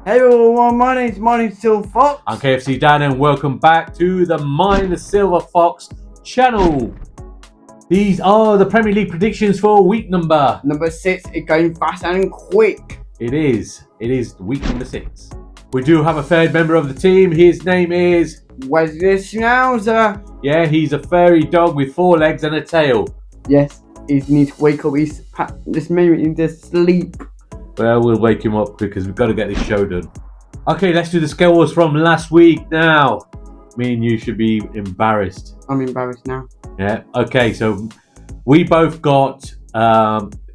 Hey everyone, my name's Silver Fox. I'm KFC Dad and welcome back to the Mayan Silver Fox channel. These are the Premier League predictions for week number 6. It's going fast and quick. It is week number 6. We do have a third member of the team. His name is Wesley Schnauzer. Yeah, he's a furry dog with 4 legs and a tail. Yes, he needs to wake up. This moment he's just asleep. Well, we'll wake him up because we've got to get this show done. Okay, let's do the scores from last week now. Me and you should be embarrassed. I'm embarrassed now. Yeah, okay, so we both got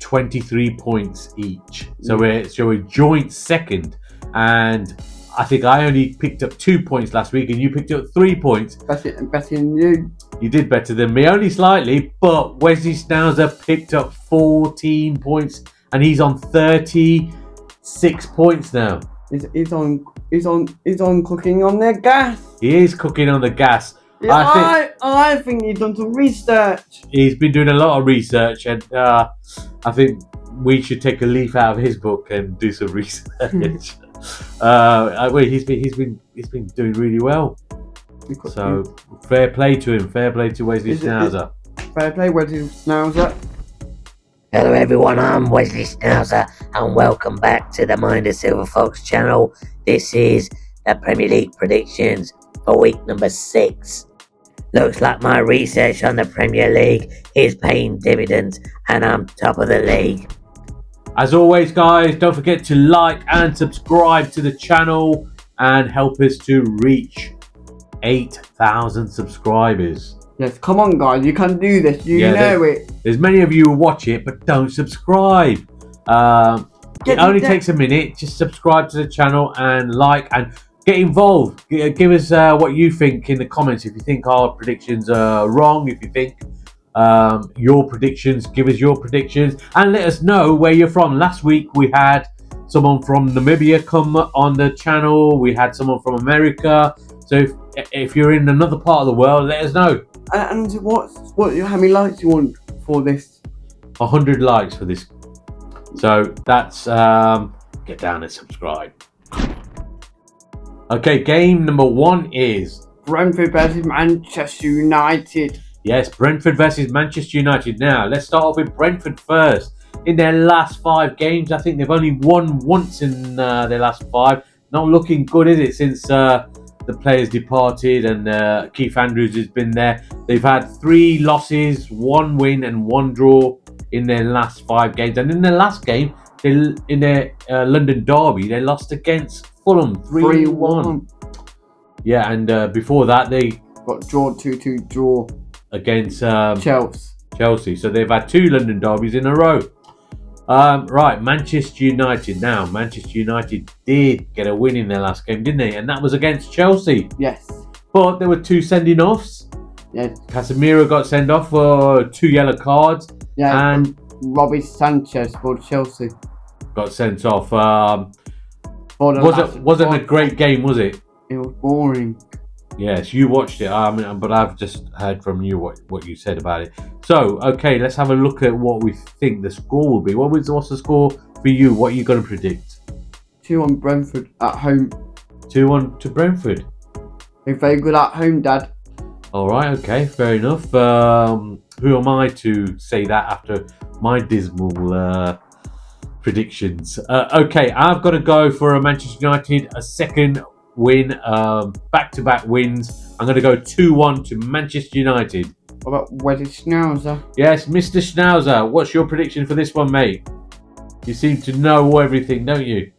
23 points each. So we're joint second. And I think I only picked up 2 points last week and you picked up 3 points. Better than you. You did better than me, only slightly, but Wesley Schnauzer picked up 14 points and he's on 36 points now. He's on cooking on the gas. He is cooking on the gas. Yeah, I think he's done some research. He's been doing a lot of research, and I think we should take a leaf out of his book and do some research. He's been doing really well. So fair play to him. Fair play to Wesley Schnauzer. Fair play, Wesley Schnauzer. Hello everyone, I'm Wesley Schnauzer and welcome back to the Mayan Silver Fox channel. This is the Premier League predictions for week number 6. Looks like my research on the Premier League is paying dividends and I'm top of the league. As always, guys, don't forget to like and subscribe to the channel and help us to reach 8,000 subscribers. Yes, come on guys, you can do this, you know it. There's many of you who watch it but don't subscribe. It only takes a minute. Just subscribe to the channel and like and get involved. Give us what you think in the comments. If you think our predictions are wrong, if you think your predictions, give us your predictions and let us know where you're from. Last week we had someone from Namibia come on the channel. We had someone from America. So if you're in another part of the world, let us know. And how many likes you want for this? 100 likes for this. So that's get down and subscribe. Okay, game number 1 is Brentford versus Manchester United. Yes, Brentford versus Manchester United. Now let's start off with Brentford first. In their last 5 games, I think they've only won once in their last 5. Not looking good, is it, since the players departed and Keith Andrews has been there. They've had 3 losses, 1 win and 1 draw in their last 5 games. And in their last game, in their London derby, they lost against Fulham 3-1. Yeah, and before that, they got drawn 2-2 draw against Chelsea. So they've had 2 London derbies in a row. Right, Manchester United. Now, Manchester United did get a win in their last game, didn't they? And that was against Chelsea. Yes. But there were 2 sending offs. Yes. Casemiro got sent off for 2 yellow cards. Yeah. And Robbie Sanchez for Chelsea got sent off. Wasn't a great game, was it? It was boring. Yes, you watched it. But I've just heard from you what you said about it. So, okay, let's have a look at what we think the score will be. What's the score for you? What are you going to predict? 2-1 Brentford at home. 2-1 to Brentford. They're very good at home, Dad. All right, okay, fair enough. Who am I to say that after my dismal predictions? Okay, I've got to go for a Manchester United, a second win, back-to-back wins. I'm going to go 2-1 to Manchester United. What about Wesley Schnauzer? Yes, Mr. Schnauzer, what's your prediction for this one, mate? You seem to know everything, don't you?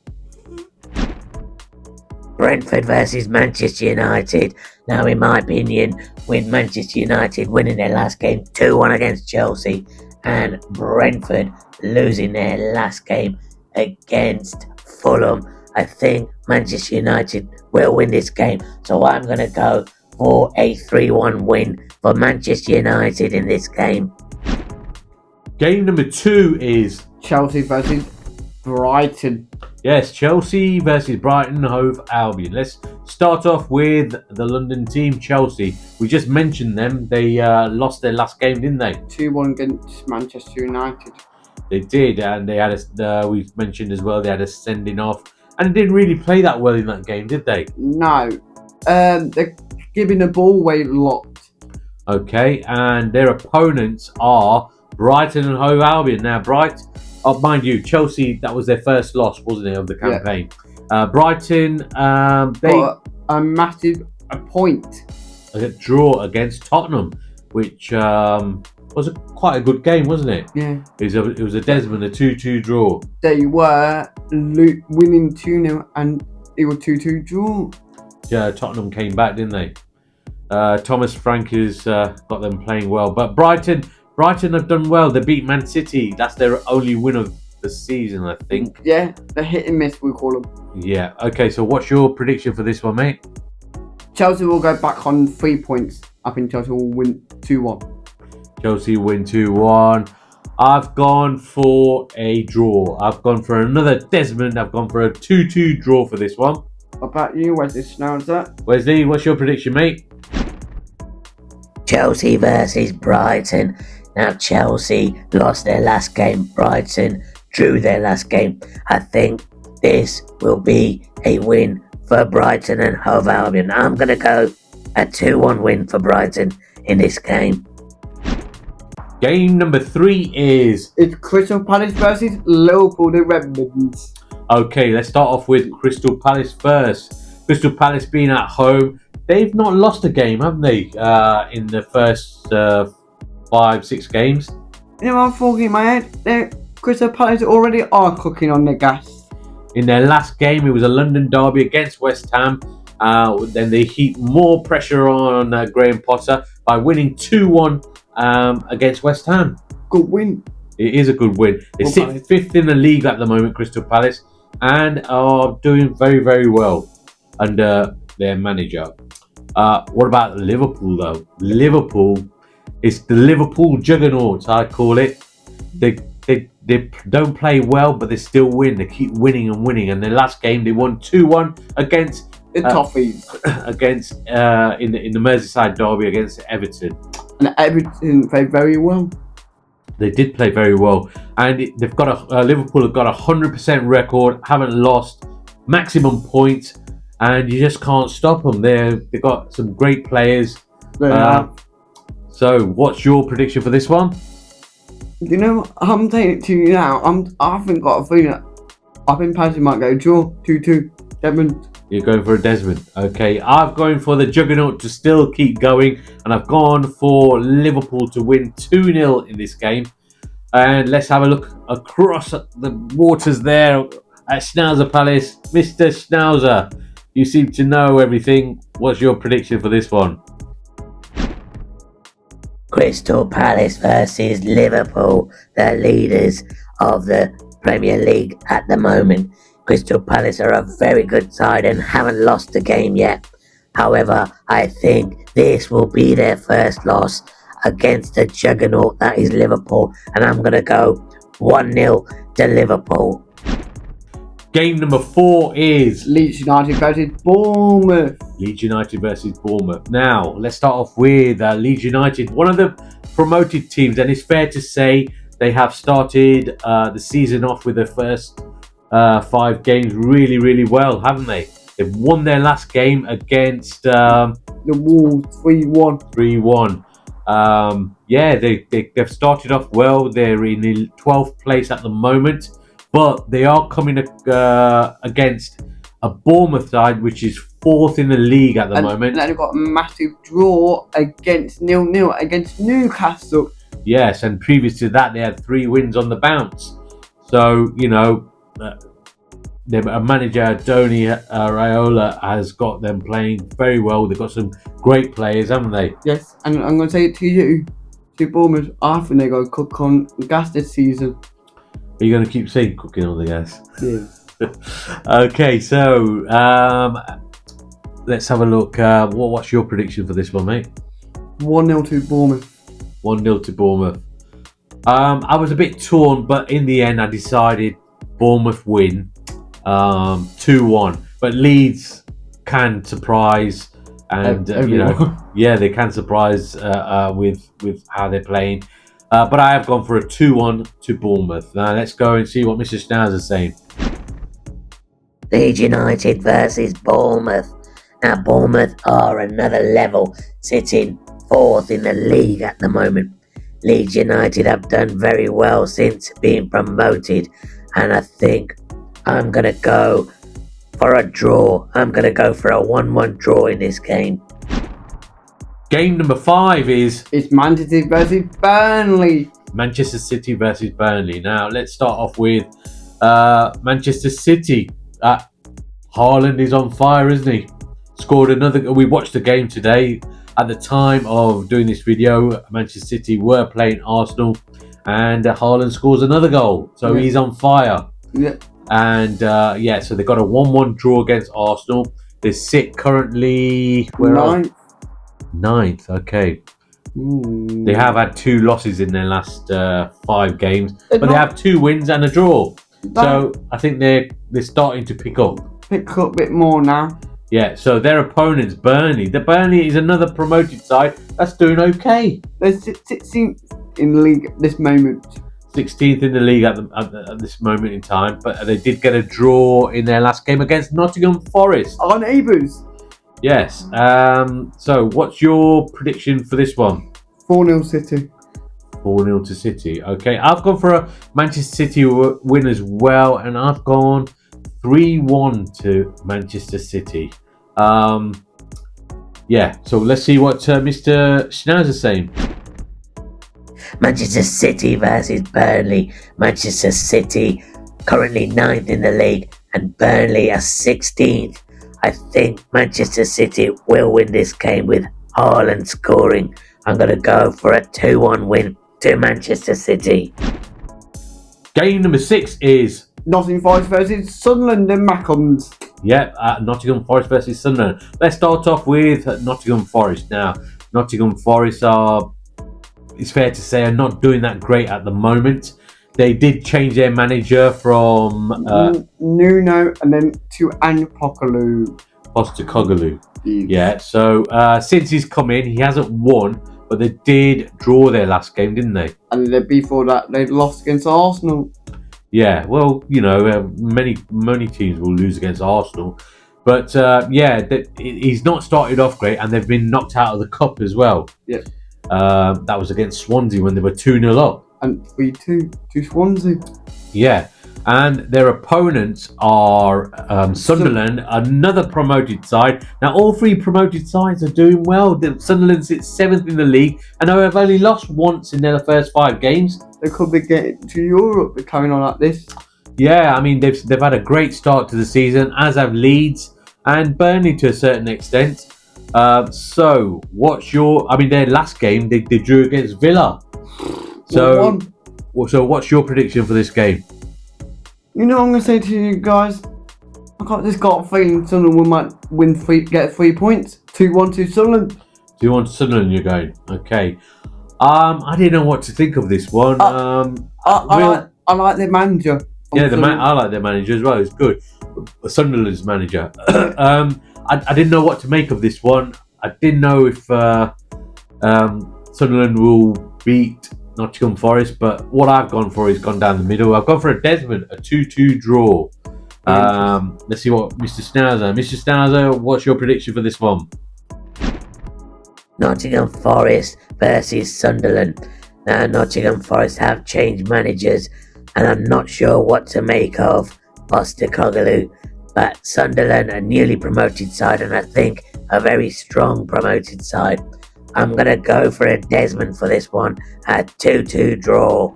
Brentford versus Manchester United. Now, in my opinion, with Manchester United winning their last game 2-1 against Chelsea and Brentford losing their last game against Fulham, I think Manchester United will win this game. So I'm going to go for a 3-1 win for Manchester United in this game. Game number 2 is Chelsea versus Brighton. Yes, Chelsea versus Brighton, Hove, Albion. Let's start off with the London team, Chelsea. We just mentioned them. They lost their last game, didn't they? 2-1 against Manchester United. They did, and they had we mentioned as well, they had a sending off. and they didn't really play that well in that game, did they? No. They're giving the ball away a lot. Okay, and their opponents are Brighton and Hove Albion. Now, mind you, Chelsea, that was their first loss, wasn't it, of the campaign? Yeah. Brighton, they got a massive point. A draw against Tottenham, which was quite a good game, wasn't it? Yeah. It was a Desmond, a 2-2 draw. They were winning 2-0 and it was 2-2 draw. Yeah, Tottenham came back, didn't they? Thomas Frank has got them playing well. But Brighton have done well. They beat Man City. That's their only win of the season, I think. Yeah, the hit and miss, we call them. Yeah. Okay, so what's your prediction for this one, mate? Chelsea will go back on 3 points. I think Chelsea will win 2-1. Chelsea win 2-1. I've gone for a draw. I've gone for another Desmond. I've gone for a 2-2 draw for this one. What about you, Wesley Schnauzer? Wesley, what's your prediction, mate? Chelsea versus Brighton. Now, Chelsea lost their last game. Brighton drew their last game. I think this will be a win for Brighton and Hove Albion. I'm going to go a 2-1 win for Brighton in this game. Game number 3 is... It's Crystal Palace versus Liverpool, the Redmonds. Okay, let's start off with Crystal Palace first. Crystal Palace being at home. They've not lost a game, have they, in the first 5-6 games? You know what I'm thinking in my head? Crystal Palace already are cooking on the gas. In their last game, it was a London derby against West Ham. Then they heaped more pressure on Graham Potter by winning 2-1 against West Ham. Good win. It is a good win. They sit 5th in the league at the moment, Crystal Palace, and are doing very, very well under their manager. What about Liverpool, though? Liverpool is the Liverpool juggernaut, I call it. They don't play well, but they still win. They keep winning and winning. And their last game, they won 2-1 against the Toffees. in the Merseyside derby against Everton. And Everton played very well. They did play very well, and they've got Liverpool have got a 100% record, haven't lost, maximum points, and you just can't stop them. They've got some great players. So, what's your prediction for this one? You know, I'm saying it to you now. I haven't got a feeling. I think Palace might go draw 2-2. Desmond. You're going for a Desmond. Okay, I've gone for the juggernaut to still keep going, and I've gone for Liverpool to win 2-0 in this game. And let's have a look across the waters there at Schnauzer Palace. Mr. Schnauzer, you seem to know everything. What's your prediction for this one? Crystal Palace versus Liverpool, the leaders of the Premier League at the moment. Crystal Palace are a very good side and haven't lost a game yet. However, I think this will be their first loss against the juggernaut that is Liverpool, and I'm going to go 1-0 to Liverpool. Game number 4 is Leeds United versus Bournemouth. Leeds United versus Bournemouth. Now, let's start off with Leeds United, one of the promoted teams, and it's fair to say they have started the season off with their first 5 games really, really well, haven't they? They've won their last game against the Wolves 3-1. 3-1. They've started off well. They're in the 12th place at the moment, but they are coming against a Bournemouth side which is 4th in the league at the moment. And they've got a massive draw against 0-0 against Newcastle. Yes, and previous to that they had 3 wins on the bounce. So, you know, their manager, Tony Raiola, has got them playing very well. They've got some great players, haven't they? Yes, and I'm going to say it to you, to Bournemouth, I think they're going to cook on gas this season. Are you going to keep saying cooking on the gas? Yeah. Okay, so let's have a look. What's your prediction for this one, mate? 1-0 to Bournemouth. 1-0 to Bournemouth. I was a bit torn, but in the end I decided Bournemouth win 2-1. But Leeds can surprise, and you know, yeah, they can surprise with how they're playing. But I have gone for a 2-1 to Bournemouth. Now let's go and see what Mr. Schnauzer is saying. Leeds United versus Bournemouth. Now, Bournemouth are another level, sitting 4th in the league at the moment. Leeds United have done very well since being promoted, and I think I'm going to go for a draw. I'm going to go for a 1-1 draw in this game. Game number 5 is It's Manchester City versus Burnley. Manchester City versus Burnley. Now, let's start off with Manchester City. Haaland is on fire, isn't he? Scored another. We watched the game today. At the time of doing this video, Manchester City were playing Arsenal, and Haaland scores another goal. So he's on fire. Yeah. And so they got a 1-1 draw against Arsenal. They sit currently ninth. Okay. They have had 2 losses in their last 5 games, but they have 2 wins and a draw. So I think they're starting to pick up a bit more now. Yeah, so their opponents, Burnley. The Burnley is another promoted side that's doing okay. They're 16th in the league at this moment. 16th in the league at this moment in time, but they did get a draw in their last game against Nottingham Forest. Our neighbours. Yes. So what's your prediction for this one? 4-0 City. 4-0 to City. Okay, I've gone for a Manchester City win as well, and I've gone 3-1 to Manchester City. So let's see what Mr. Schnauzer is saying. Manchester City versus Burnley. Manchester City currently 9th in the league, and Burnley are 16th. I think Manchester City will win this game with Haaland scoring. I'm going to go for a 2-1 win to Manchester City. Game number 6 is Nottingham Forest versus Sunderland and Macons. Nottingham Forest versus Sunderland. Let's start off with Nottingham Forest. Now, Nottingham Forest it's fair to say, are not doing that great at the moment. They did change their manager from Nuno and then to Postecoglou. Yeah, so since he's come in, he hasn't won, but they did draw their last game, didn't they? And then before that, they lost against Arsenal. Yeah, well, many teams will lose against Arsenal. But, he's not started off great, and they've been knocked out of the cup as well. Yeah. That was against Swansea when they were 2-0 up. And 3-2 to Swansea. Yeah, and their opponents are Sunderland, another promoted side. Now, all 3 promoted sides are doing well. Sunderland sits 7th in the league, and they have only lost once in their first 5 games. They could be getting to Europe. They're carrying on like this. Yeah, I mean, they've had a great start to the season, as have Leeds and Burnley to a certain extent. So, their last game, they drew against Villa. So what's your prediction for this game? I'm going to say to you guys, I got this feeling Sunderland might get 3 points. 2-1 to Sunderland. 2-1 to Sunderland, you're going. Okay. I didn't know what to think of this one. I like their manager. I like their manager as well. It's good. Sunderland's manager. I didn't know what to make of this one. I didn't know if Sunderland will beat Nottingham Forest, but what I've gone for is gone down the middle. I've gone for a Desmond, a 2-2 draw. Let's see what Mr. Schnauzer, what's your prediction for this one? Nottingham Forest versus Sunderland. Now, Nottingham Forest have changed managers, and I'm not sure what to make of Postecoglou. But Sunderland, a newly promoted side, and I think a very strong promoted side. I'm going to go for a Desmond for this one, a 2-2 draw.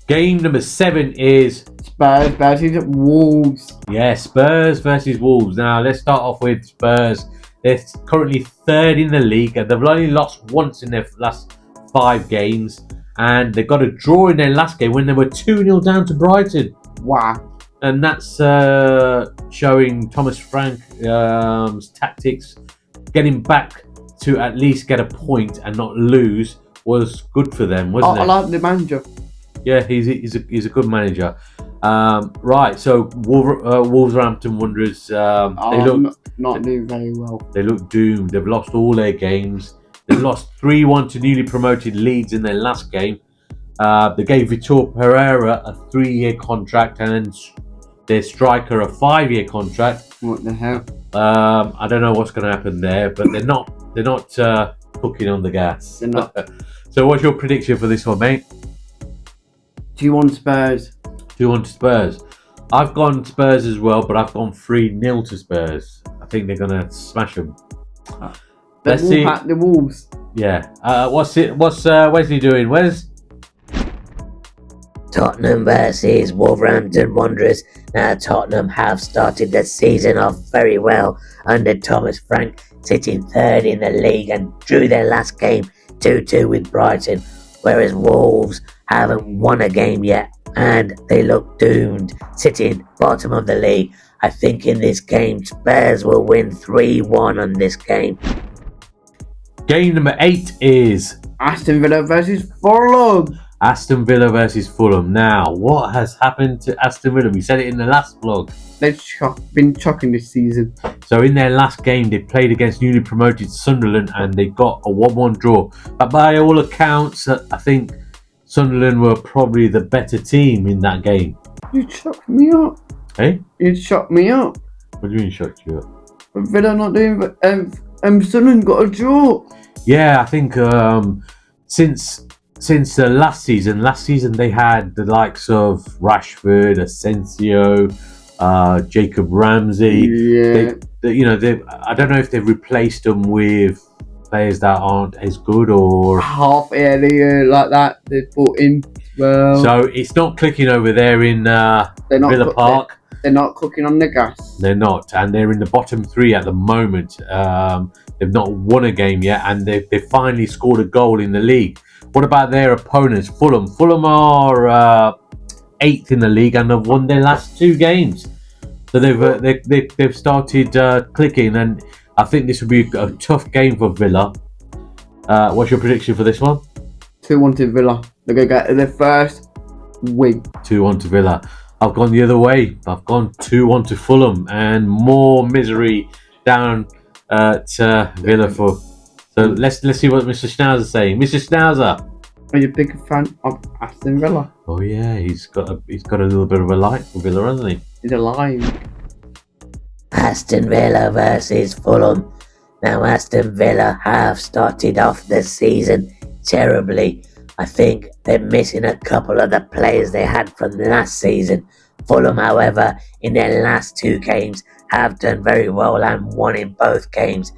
Game number 7 is Spurs versus Wolves. Yeah, Spurs versus Wolves. Now, let's start off with Spurs. They're currently 3rd in the league, and they've only lost once in their last 5 games. And they got a draw in their last game when they were 2-0 down to Brighton. Wow. And that's showing Thomas Frank's tactics. Getting back to at least get a point and not lose was good for them, wasn't it? I like the manager. Yeah, he's a good manager. Right, so Wolverhampton Wanderers, they look not doing very well. They look doomed. They've lost all their games. They've lost 3-1 to newly promoted Leeds in their last game. They gave Vitor Pereira a 3-year contract, and their striker a 5-year contract. What the hell? I don't know what's going to happen there, but they're not cooking on the gas. They're not. So what's your prediction for this one, mate? 2-1 Spurs. 2-1 to Spurs. I've gone Spurs as well, but I've gone 3-0 to Spurs. I think they're going to smash them. Let's see. The Wolves. Yeah. What's Wesley doing? Wes? Tottenham versus Wolverhampton Wanderers. Now Tottenham have started the season off very well under Thomas Frank, sitting third in the league and drew their last game 2-2 with Brighton, whereas Wolves haven't won a game yet and they look doomed, sitting bottom of the league. I think in this game Spurs will win 3-1 on this game. Game number 8 is Aston Villa versus Fulham. Aston Villa versus Fulham. Now, what has happened to Aston Villa? We said it in the last vlog. They've been shocking this season. So in their last game, they played against newly promoted Sunderland and they got a 1-1 draw. But by all accounts, I think Sunderland were probably the better team in that game. You shocked me up. Hey? You shocked me up. What do you mean shocked you up? But Villa not doing, but Sunderland got a draw. Yeah, I think since the last season they had the likes of Rashford, Asensio, Jacob Ramsey. Yeah. I don't know if they've replaced them with players that aren't as good or half area like that they brought in. Well, so it's not clicking over there in Villa Park. They're not cooking on the gas. They're not, and they're in the bottom 3 at the moment. They've not won a game yet, and they finally scored a goal in the league. What about their opponents, Fulham? Fulham are 8th in the league and have won their last 2 games. So they've started clicking, and I think this will be a tough game for Villa. What's your prediction for this one? 2-1 to Villa. They're going to get their first win. 2-1 to Villa. I've gone the other way. I've gone 2-1 to Fulham, and more misery down at Villa for. So let's see what Mr. Schnauzer's saying. Mr. Schnauzer. Are you a big fan of Aston Villa? Oh yeah, he's got a little bit of a like for Villa, hasn't he? He's alive. Aston Villa versus Fulham. Now Aston Villa have started off the season terribly. I think they're missing a couple of the players they had from last season. Fulham, however, in their last 2 games have done very well and won in both games.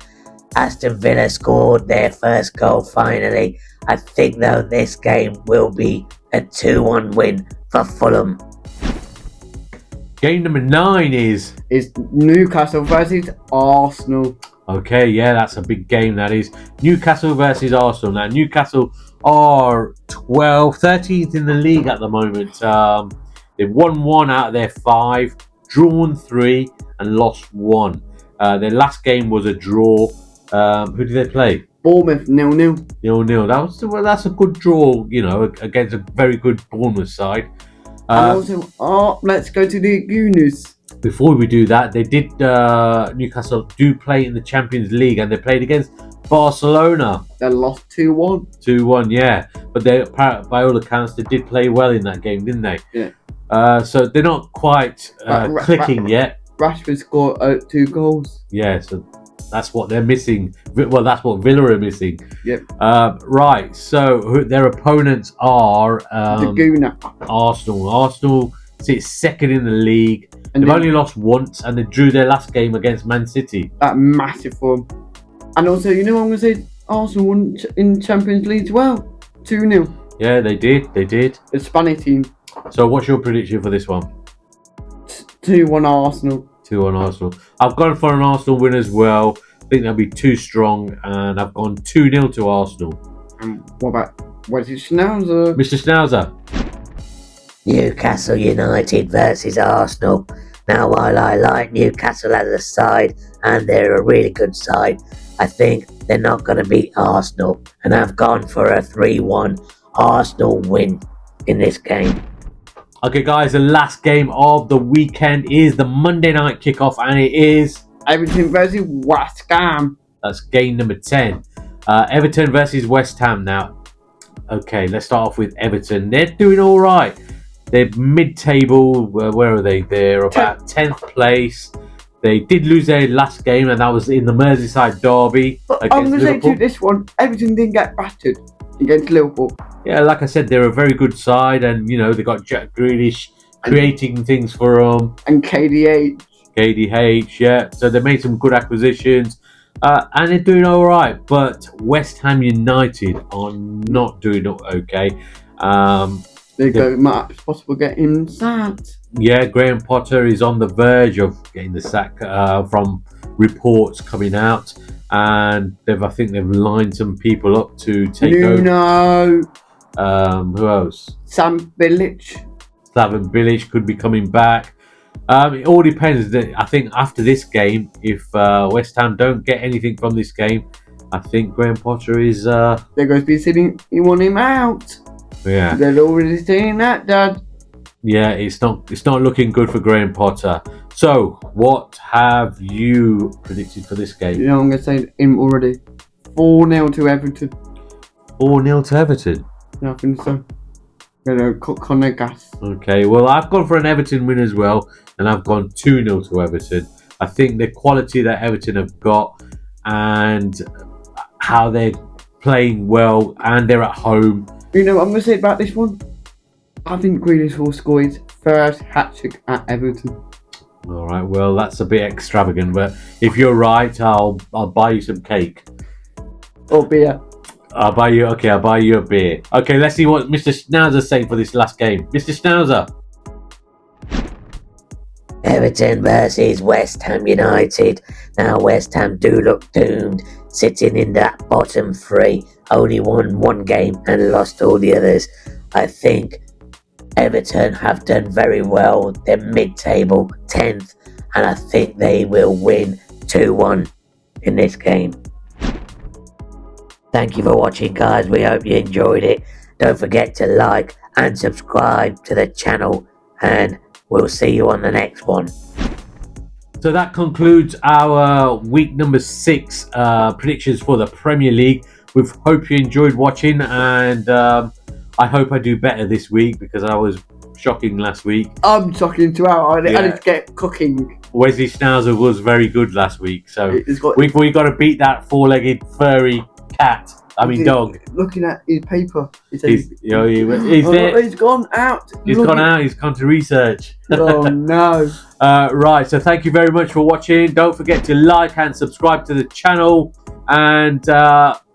Aston Villa scored their first goal finally. I think though this game will be a 2-1 win for Fulham. Game number 9 is Newcastle versus Arsenal. Okay, yeah, that's a big game, that is. Newcastle versus Arsenal. Now, Newcastle are 13th in the league at the moment. They've won 1 out of their 5, drawn 3, and lost 1. Their last game was a draw. Who did they play? Bournemouth 0-0. 0-0. That's a good draw, against a very good Bournemouth side. And also, let's go to the Gooners. Before we do that, they did Newcastle do play in the Champions League, and they played against Barcelona. They lost 2-1. 2-1, yeah. But they, by all accounts, they did play well in that game, didn't they? Yeah. So they're not quite clicking yet. Rashford scored 2 goals. Yeah, so that's what they're missing. Well, that's what Villa are missing. Yep. Right, so their opponents are the Gooner. Arsenal. Arsenal sits 2nd in the league. And They've only lost once, and they drew their last game against Man City. That massive for them. And also, I'm going to say Arsenal won in Champions League as well. 2-0. Yeah, they did. The Spanish team. So what's your prediction for this one? 2-1 Arsenal. 2-1 Arsenal. I've gone for an Arsenal win as well. I think they'll be too strong, and I've gone 2-0 to Arsenal. And what about Wesley Schnauzer? Mr. Schnauzer. Newcastle United versus Arsenal. Now, while I like Newcastle as a side, and they're a really good side, I think they're not going to beat Arsenal. And I've gone for a 3-1 Arsenal win in this game. Okay, guys, the last game of the weekend is the Monday night kickoff, and it is Everton versus West Ham. That's game number 10. Everton versus West Ham now. Okay, let's start off with Everton. They're doing all right. They're mid-table. Where are they? They're about 10th place. They did lose their last game, and that was in the Merseyside derby But I'm against going to say Liverpool. to this one, Everton didn't get battered against Liverpool. Yeah, like I said, they're a very good side, and they got Jack Grealish creating things for them. And KDH, yeah. So they made some good acquisitions, and they're doing all right. But West Ham United are not doing okay. Might be possible getting sacked. Yeah, Graham Potter is on the verge of getting the sack from reports coming out, and I think they've lined some people up to take over. Who else? Sam Bilic. Slaven Bilic could be coming back. It all depends. I think after this game, if West Ham don't get anything from this game, I think Graham Potter is. They're going to be sitting. You want him out? Yeah. They're already saying that, Dad. Yeah, it's not looking good for Graham Potter. So, what have you predicted for this game? I'm going to say him already. 4-0 to Everton. 4-0 to Everton. Yeah, I think so. Cook on their gas. Okay, well, I've gone for an Everton win as well, and I've gone 2-0 to Everton. I think the quality that Everton have got and how they're playing well, and they're at home. I'm going to say about this one. I think Grealish will score his first hat-trick at Everton. All right, well, that's a bit extravagant, but if you're right, I'll buy you some cake. Or beer. I'll buy you a beer. Okay, let's see what Mr. Schnauzer's saying for this last game. Mr. Schnauzer. Everton versus West Ham United. Now West Ham do look doomed, sitting in that bottom three. Only won one game and lost all the others. I think Everton have done very well. They're mid-table, 10th, and I think they will win 2-1 in this game. Thank you for watching, guys. We hope you enjoyed it. Don't forget to like and subscribe to the channel, and we'll see you on the next one. So that concludes our week number 6 predictions for the Premier League. We hope you enjoyed watching, and I hope I do better this week because I was shocking last week. I'm shocking too. I need to get cooking. Wesley Schnauzer was very good last week, so we've got to beat that four-legged furry dog. Looking at his paper, he's there. He's gone out. He's gone out. He's gone to research. Oh no! Right. So thank you very much for watching. Don't forget to like and subscribe to the channel, and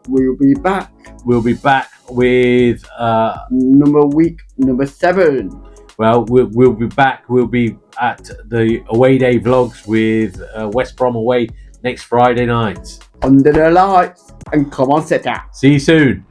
we'll be back. We'll be back with week number 7. Well, we'll be back. We'll be at the away day vlogs with West Brom away next Friday night. Under the lights, and come on, sit down. See you soon.